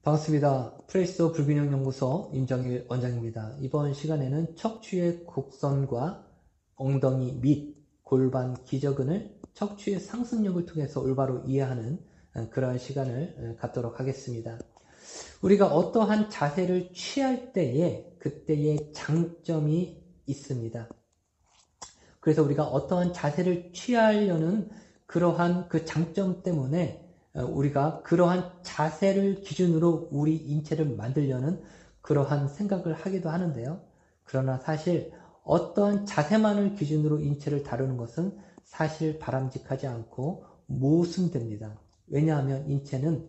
반갑습니다. 프레시도 불균형 연구소 임정일 원장입니다. 이번 시간에는 척추의 곡선과 엉덩이 및 골반 기저근을 척추의 상승력을 통해서 올바로 이해하는 그러한 시간을 갖도록 하겠습니다. 우리가 어떠한 자세를 취할 때에 그때의 장점이 있습니다. 그래서 우리가 어떠한 자세를 취하려는 그러한 그 장점 때문에 우리가 그러한 자세를 기준으로 우리 인체를 만들려는 그러한 생각을 하기도 하는데요. 그러나 사실 어떠한 자세만을 기준으로 인체를 다루는 것은 사실 바람직하지 않고 모순됩니다. 왜냐하면 인체는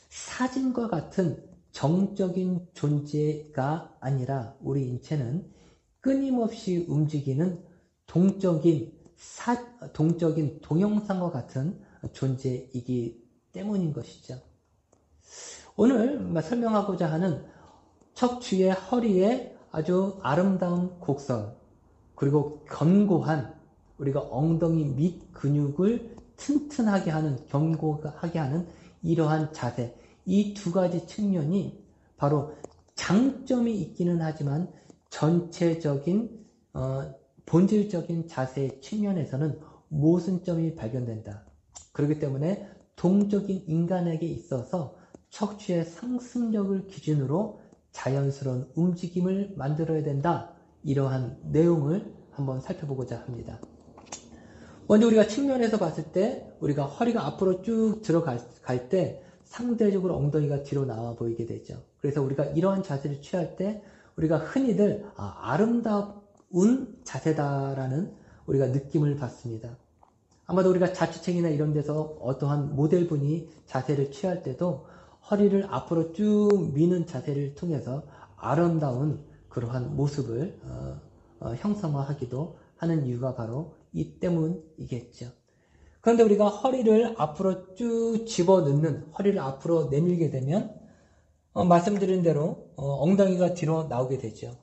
사진과 같은 정적인 존재가 아니라 우리 인체는 끊임없이 움직이는 동적인 동영상과 같은 존재이기 때문인 것이죠. 오늘 설명하고자 하는 척추의 허리에 아주 아름다운 곡선, 그리고 견고한 우리가 엉덩이 밑 근육을 튼튼하게 하는, 견고하게 하는 이러한 자세, 이 두 가지 측면이 바로 장점이 있기는 하지만 전체적인 본질적인 자세의 측면에서는 모순점이 발견된다. 그렇기 때문에 동적인 인간에게 있어서 척추의 상승력을 기준으로 자연스러운 움직임을 만들어야 된다. 이러한 내용을 한번 살펴보고자 합니다. 먼저 우리가 측면에서 봤을 때 우리가 허리가 앞으로 쭉 들어갈 때 상대적으로 엉덩이가 뒤로 나와 보이게 되죠. 그래서 우리가 이러한 자세를 취할 때 우리가 흔히들 아름다운 자세다라는 우리가 느낌을 받습니다. 아마도 우리가 자취생이나 이런 데서 어떠한 모델분이 자세를 취할 때도 허리를 앞으로 쭉 미는 자세를 통해서 아름다운 그러한 모습을 형상화하기도 하는 이유가 바로 이 때문이겠죠. 그런데 우리가 허리를 앞으로 쭉 집어넣는, 허리를 앞으로 내밀게 되면 말씀드린 대로 엉덩이가 뒤로 나오게 되죠.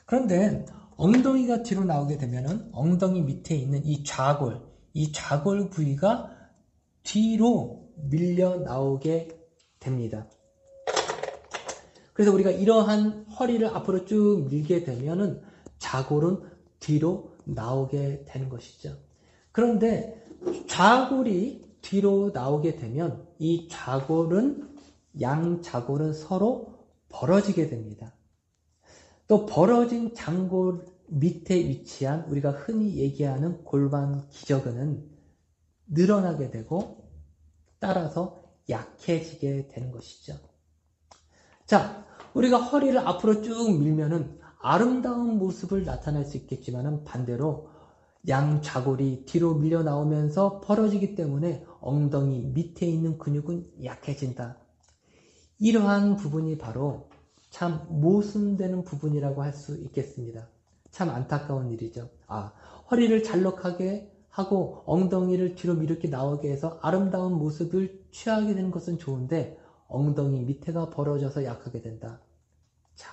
그런데 엉덩이가 뒤로 나오게 되면은 엉덩이 밑에 있는 이 좌골 부위가 뒤로 밀려 나오게 됩니다. 그래서 우리가 이러한 허리를 앞으로 쭉 밀게 되면은 좌골은 뒤로 나오게 되는 것이죠. 그런데 좌골이 뒤로 나오게 되면 이 양 좌골은 서로 벌어지게 됩니다. 또 벌어진 장골 밑에 위치한 우리가 흔히 얘기하는 골반 기저근은 늘어나게 되고 따라서 약해지게 되는 것이죠. 자, 우리가 허리를 앞으로 쭉 밀면은 아름다운 모습을 나타낼 수 있겠지만은 반대로 양 좌골이 뒤로 밀려 나오면서 벌어지기 때문에 엉덩이 밑에 있는 근육은 약해진다. 이러한 부분이 바로 참 모순되는 부분이라고 할 수 있겠습니다. 참 안타까운 일이죠. 허리를 잘록하게 하고 엉덩이를 뒤로 이렇게 나오게 해서 아름다운 모습을 취하게 되는 것은 좋은데 엉덩이 밑에가 벌어져서 약하게 된다. 자,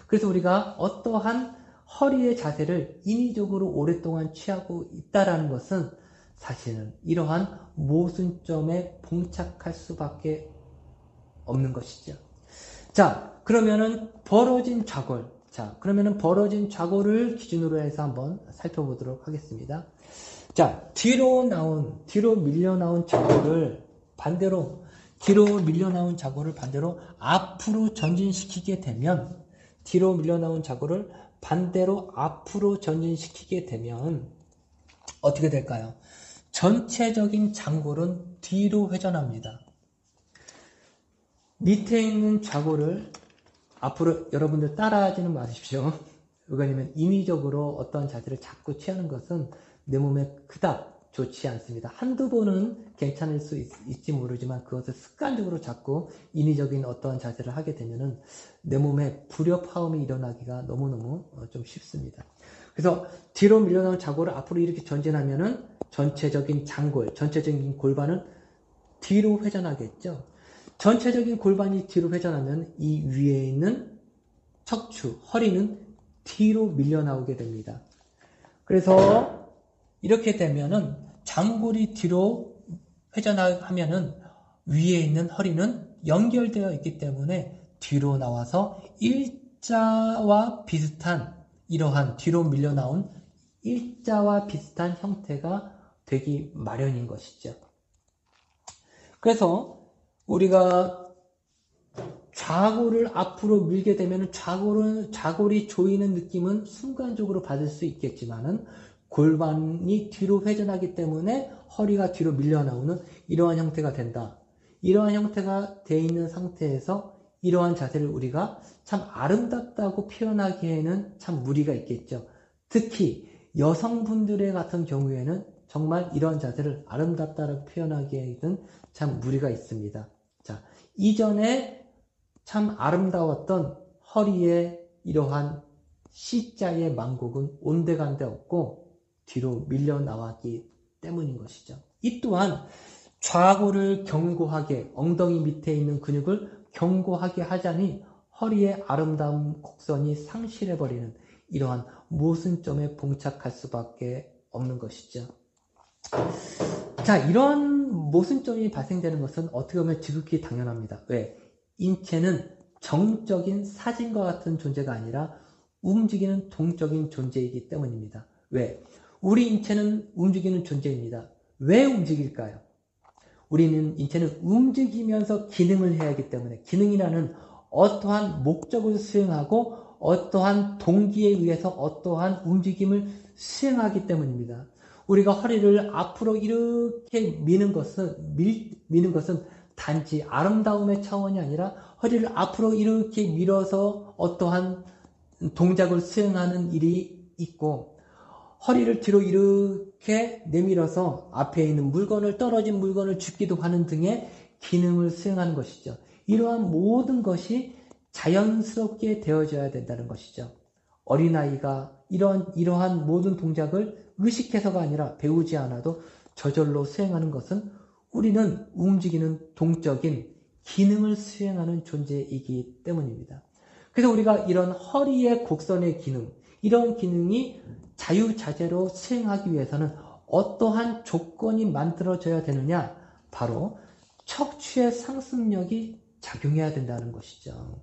그래서 우리가 어떠한 허리의 자세를 인위적으로 오랫동안 취하고 있다는 것은 사실은 이러한 모순점에 봉착할 수밖에 없는 것이죠. 자, 그러면은 벌어진 좌골을 기준으로 해서 한번 살펴보도록 하겠습니다. 자, 뒤로 밀려 나온 좌골을 반대로 앞으로 전진시키게 되면 어떻게 될까요? 전체적인 장골은 뒤로 회전합니다. 밑에 있는 좌골을 앞으로 여러분들 따라하지는 마십시오. 왜냐하면 인위적으로 어떤 자세를 자꾸 취하는 것은 내 몸에 그닥 좋지 않습니다. 한두 번은 괜찮을 수 있지 모르지만 그것을 습관적으로 자꾸 인위적인 어떠한 자세를 하게 되면은 내 몸에 불협화음이 일어나기가 너무너무 좀 쉽습니다. 그래서 뒤로 밀려나온 좌골을 앞으로 이렇게 전진하면은 전체적인 골반은 뒤로 회전하겠죠. 전체적인 골반이 뒤로 회전하면 이 위에 있는 척추, 허리는 뒤로 밀려 나오게 됩니다. 그래서 이렇게 되면은 장골이 뒤로 회전하면은 위에 있는 허리는 연결되어 있기 때문에 뒤로 나와서 일자와 비슷한 이러한 뒤로 밀려 나온 일자와 비슷한 형태가 되기 마련인 것이죠. 그래서 우리가 좌골을 앞으로 밀게 되면 좌골이 조이는 느낌은 순간적으로 받을 수 있겠지만은 골반이 뒤로 회전하기 때문에 허리가 뒤로 밀려 나오는 이러한 형태가 된다. 이러한 형태가 되어 있는 상태에서 이러한 자세를 우리가 참 아름답다고 표현하기에는 참 무리가 있겠죠. 특히 여성분들의 같은 경우에는 정말 이러한 자세를 아름답다고 표현하기에는 참 무리가 있습니다. 자, 이전에 참 아름다웠던 허리의 이러한 C자의 만곡은 온데간데 없고 뒤로 밀려 나왔기 때문인 것이죠. 이 또한 좌골을 견고하게, 엉덩이 밑에 있는 근육을 견고하게 하자니 허리의 아름다운 곡선이 상실해버리는 이러한 모순점에 봉착할 수밖에 없는 것이죠. 자, 이런 모순점이 발생되는 것은 어떻게 보면 지극히 당연합니다. 왜? 인체는 정적인 사진과 같은 존재가 아니라 움직이는 동적인 존재이기 때문입니다. 왜? 우리 인체는 움직이는 존재입니다. 왜 움직일까요? 우리는 인체는 움직이면서 기능을 해야 하기 때문에 기능이라는 어떠한 목적을 수행하고 어떠한 동기에 의해서 어떠한 움직임을 수행하기 때문입니다. 우리가 허리를 앞으로 이렇게 미는 것은 단지 아름다움의 차원이 아니라 허리를 앞으로 이렇게 밀어서 어떠한 동작을 수행하는 일이 있고 허리를 뒤로 이렇게 내밀어서 앞에 있는 떨어진 물건을 줍기도 하는 등의 기능을 수행하는 것이죠. 이러한 모든 것이 자연스럽게 되어져야 된다는 것이죠. 어린아이가 이러한 모든 동작을 의식해서가 아니라 배우지 않아도 저절로 수행하는 것은 우리는 움직이는 동적인 기능을 수행하는 존재이기 때문입니다. 그래서 우리가 이런 허리의 곡선의 기능, 이런 기능이 자유자재로 수행하기 위해서는 어떠한 조건이 만들어져야 되느냐? 바로 척추의 상승력이 작용해야 된다는 것이죠.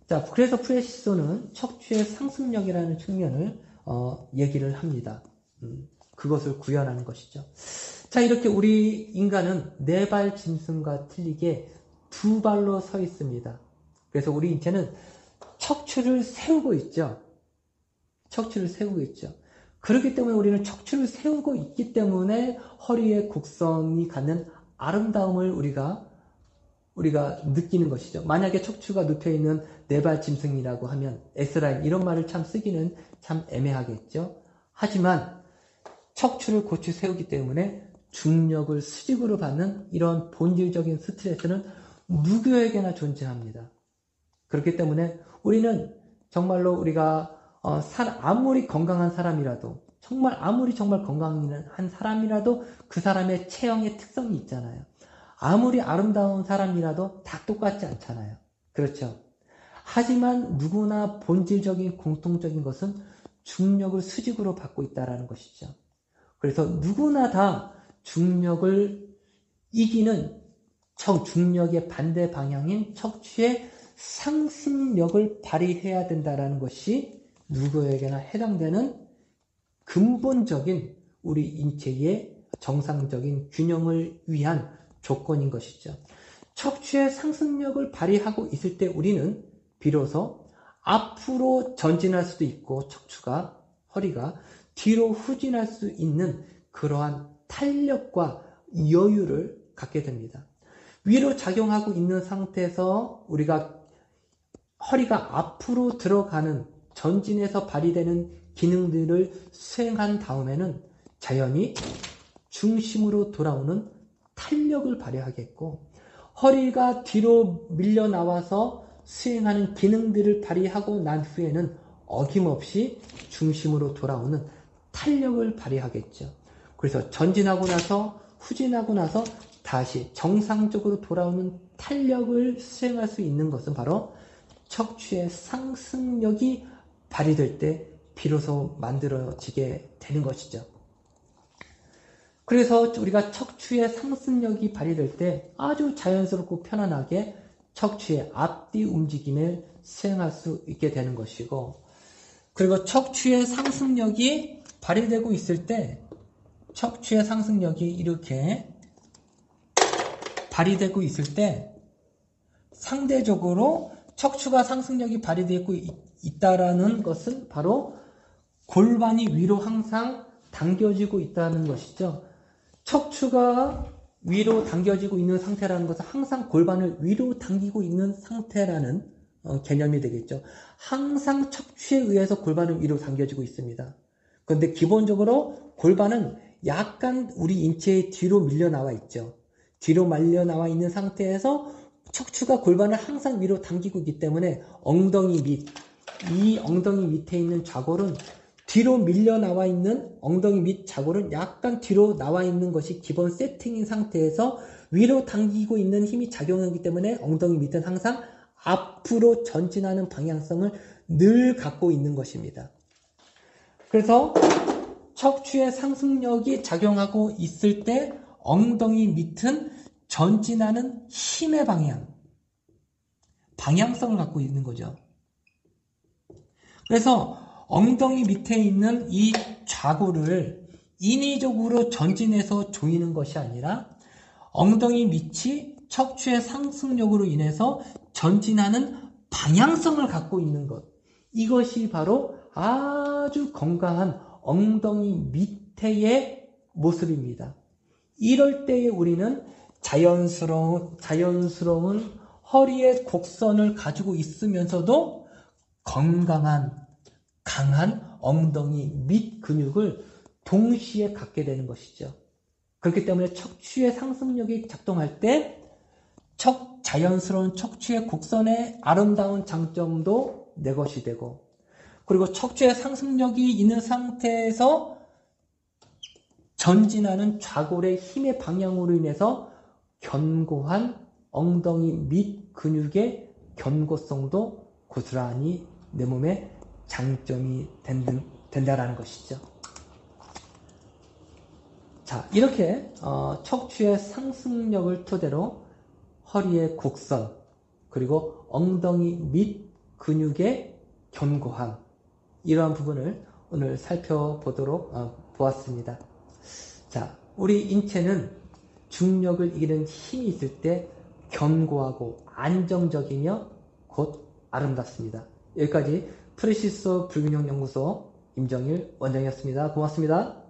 자, 그래서 프레시소는 척추의 상승력이라는 측면을 얘기를 합니다. 그것을 구현하는 것이죠. 자, 이렇게 우리 인간은 네 발 짐승과 틀리게 두 발로 서 있습니다. 그래서 우리 인체는 척추를 세우고 있죠. 척추를 세우고 있죠. 그렇기 때문에 우리는 척추를 세우고 있기 때문에 허리의 곡선이 갖는 아름다움을 우리가 느끼는 것이죠. 만약에 척추가 눕혀있는 네 발 짐승이라고 하면 S라인 이런 말을 참 쓰기는 참 애매하겠죠. 하지만 척추를 고추 세우기 때문에 중력을 수직으로 받는 이런 본질적인 스트레스는 누구에게나 존재합니다. 그렇기 때문에 우리는 정말로 우리가 아무리 건강한 사람이라도 아무리 건강한 사람이라도 그 사람의 체형의 특성이 있잖아요. 아무리 아름다운 사람이라도 다 똑같지 않잖아요. 그렇죠? 하지만 누구나 본질적인 공통적인 것은 중력을 수직으로 받고 있다는 것이죠. 그래서 누구나 다 중력을 이기는 중력의 반대 방향인 척추의 상승력을 발휘해야 된다는 것이 누구에게나 해당되는 근본적인 우리 인체의 정상적인 균형을 위한 조건인 것이죠. 척추의 상승력을 발휘하고 있을 때 우리는 비로소 앞으로 전진할 수도 있고 허리가 뒤로 후진할 수 있는 그러한 탄력과 여유를 갖게 됩니다. 위로 작용하고 있는 상태에서 우리가 허리가 앞으로 들어가는 전진해서 발휘되는 기능들을 수행한 다음에는 자연히 중심으로 돌아오는 탄력을 발휘하겠고 허리가 뒤로 밀려 나와서 수행하는 기능들을 발휘하고 난 후에는 어김없이 중심으로 돌아오는 탄력을 발휘하겠죠. 그래서 전진하고 나서 후진하고 나서 다시 정상적으로 돌아오는 탄력을 수행할 수 있는 것은 바로 척추의 상승력이 발휘될 때 비로소 만들어지게 되는 것이죠. 그래서 우리가 척추의 상승력이 발휘될 때 아주 자연스럽고 편안하게 척추의 앞뒤 움직임을 수행할 수 있게 되는 것이고, 그리고 척추의 상승력이 발휘되고 있을 때, 척추의 상승력이 이렇게 발휘되고 있을 때 상대적으로 척추가 상승력이 발휘되고 있다라는 것은 바로 골반이 위로 항상 당겨지고 있다는 것이죠. 척추가 위로 당겨지고 있는 상태라는 것은 항상 골반을 위로 당기고 있는 상태라는 개념이 되겠죠. 항상 척추에 의해서 골반은 위로 당겨지고 있습니다. 그런데 기본적으로 골반은 약간 우리 인체의 뒤로 밀려 나와 있죠. 뒤로 말려 나와 있는 상태에서 척추가 골반을 항상 위로 당기고 있기 때문에 엉덩이 밑, 이 엉덩이 밑에 있는 좌골은 뒤로 밀려 나와 있는 엉덩이 밑 좌골은 약간 뒤로 나와 있는 것이 기본 세팅인 상태에서 위로 당기고 있는 힘이 작용하기 때문에 엉덩이 밑은 항상 앞으로 전진하는 방향성을 늘 갖고 있는 것입니다. 그래서 척추의 상승력이 작용하고 있을 때 엉덩이 밑은 전진하는 힘의 방향성을 갖고 있는 거죠. 그래서 엉덩이 밑에 있는 이 좌골을 인위적으로 전진해서 조이는 것이 아니라 엉덩이 밑이 척추의 상승력으로 인해서 전진하는 방향성을 갖고 있는 것. 이것이 바로 아주 건강한 엉덩이 밑에의 모습입니다. 이럴 때에 우리는 자연스러운 허리의 곡선을 가지고 있으면서도 건강한 강한 엉덩이 밑 근육을 동시에 갖게 되는 것이죠. 그렇기 때문에 척추의 상승력이 작동할 때 자연스러운 척추의 곡선의 아름다운 장점도 내 것이 되고, 그리고 척추의 상승력이 있는 상태에서 전진하는 좌골의 힘의 방향으로 인해서 견고한 엉덩이 밑 근육의 견고성도 고스란히 내 몸에 장점이 된다라는 것이죠. 자, 이렇게 척추의 상승력을 토대로 허리의 곡선, 그리고 엉덩이 밑 근육의 견고함, 이러한 부분을 오늘 살펴보도록 보았습니다. 자, 우리 인체는 중력을 이기는 힘이 있을 때 견고하고 안정적이며 곧 아름답습니다. 여기까지 프레시스 불균형 연구소 임정일 원장이었습니다. 고맙습니다.